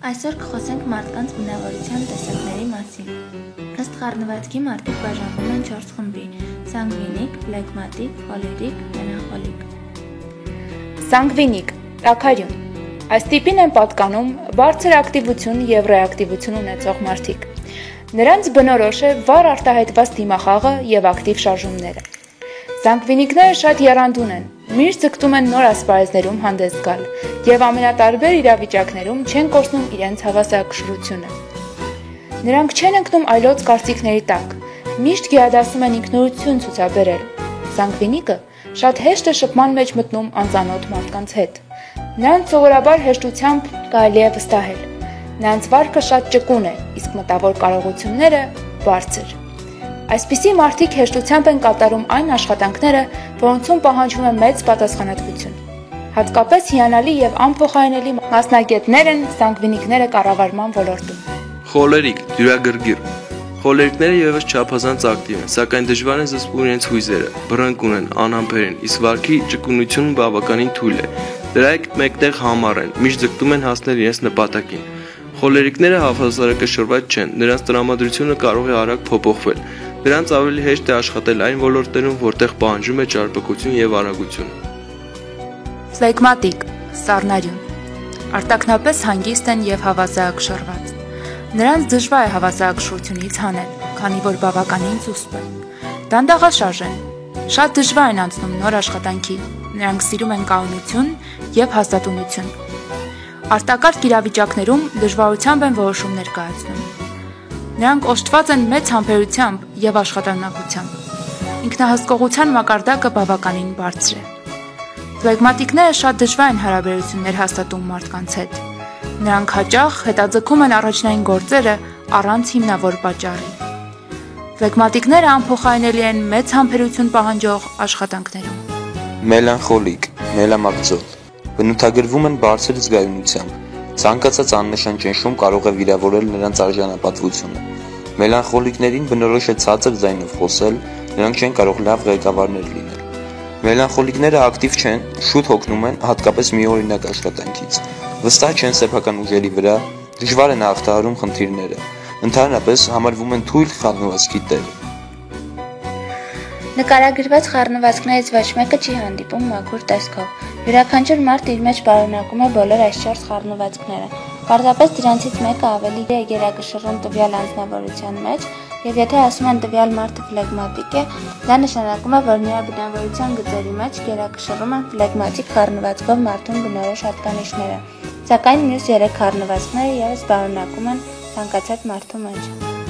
Այսօր կխոսենք մարդկանց բնավորության տեսակների մասին։ Ըստ խառնվածքի մարդիկ բաժանվում են 4 խմբի՝ սանգվինիկ, ֆլեգմատիկ, խոլերիկ, մելանխոլիկ։ Սանգվինիկ, տաքարյուն։ Այս տիպին են պատկանում բարձր ակտիվություն և ռեակտիվություն ունեցող մարդիկ։ Նրանց բնորոշ է վառ արտահայտված դիմախաղը և ակտիվ շարժումները։ Սանգվինիկները շատ եռանդուն են, միշտ ձգտում են նոր ասպարեզներում հանդես գալ և ամենատարբեր իրավիճակներում չեն կորցնում իրենց հավասարակշռությունը։ Նրանք չեն ընկնում այլոց կարծիքների տակ, միշտ գերադասում են ինքնուրույնություն ցուցաբերել։ Սանգվինիկը շատ հեշտ է շփման մեջ մտնում անծանոթ մարդկանց հետ։ Նրանց սովորաբար հեշտությամբ կարելի է վստահել։ Նրանց վարքը շատ ճկուն է, իսկ մտավոր կարողությունները բարձր։ Այսպիսի մարդիկ հեշտությամբ են կատարում այն աշխատանքները, որոնցում պահանջվում է մեծ պատասխանատվություն։ Հատկապես հիանալի և անփոխարինելի մասնագետներ են սանգվինիկները կառավարման ոլորտում։ Խոլերիկ, դյուրագրգիռ։ Խոլերիկները ևս չափազանց ակտիվ են, սակայն դժվար են զսպում իրենց հույզերը, բռնկուն են, անհամբեր են, իսկ վարքի ճկունությունն բավականին թույլ է։ Դրանք մեկտեղ համառ են, միշտ ձգտում են հասնել իրենց նպատակին։ Խոլերիկները հավասարակշռված չեն, նրանց տրամադրությունը կարող է արագ փոփոխվել։ Նրանց ավելի հեշտ է աշխատել այն ոլորտներում, որտեղ պահանջում է ճարպկություն և արագություն։ Ֆլեգմատիկ, սառնարյուն։ Արտաքնապես հանգիստ են և հավասարակշռված։ Նրանց դժվար է հավասարակշռությունից հանել, քանի որ բավականին զուսպ են։ Դանդաղաշարժ են, շատ դժվար են անցնում նոր աշխատանքի, նրանք սիրում են կայունություն և հաստատունություն։ Արտակարգ իրավիճակներում դժվարությամբ են որոշումներ կայացնում։ Նրանք օժտված են մեծ համբերությամբ և աշխատանակությամբ։ Ինքնահսկողության մակարդակը բավականին բարձր է։ Ֆլեգմատիկները շատ դժվար են հարաբերություններ հաստատում մարդկանց հետ։ Նրանք հաճախ հետաձգում են առաջնային գործերը առանց հիմնավոր պատճառի։ Ֆլեգմատիկները անփոխարինելի են մեծ համբերություն պահանջող աշխատանքներում։ Մելանխոլիկ, մելամաղձոլ։ Բնութագրվում են բարձր զգայունությամբ։ Ցանկացած աննշան ճնշում կարող է վիրավորել նրանց արժանապատվությունը։ Մելանխոլիկներին բնորոշ է ցածր ձայնով խոսել, նրանք չեն կարող լավ ղեկավարներ լինել։ Մելանխոլիկները ակտիվ չեն, շուտ հոգնում են, հատկապես միօրինակ աշխատանքից։ Վստահ չեն սեփական ուժերի վրա, դժվար են հաղթահարում խնդիրները։ Ընդհանրապես համարվում են թույլ խառնվածքի տեր։ Նկարագրված խառնվածքներից ոչ մեկը չի հանդիպում մաքուր տեսքով։ Յուրաքանչյուր մարդ իր մեջ պարունակում է բոլոր այս 4 խառնվածքները։ Պարզապես դրանցից մեկը ավելի է գերակշռում տվյալ անձնավորության մեջ, և եթե ասում են տվյալ մարդը ֆլեգմատիկ է, դա նշանակում է, որ նրա բնավորության գծերի մեջ գերակշռում են ֆլեգմատիկ խառնվածքով մարդուն բնորոշ հատկանիշները, սակայն մյուս 3 խառնվածքները ևս պարունակում են ցանկացած մարդու մեջ։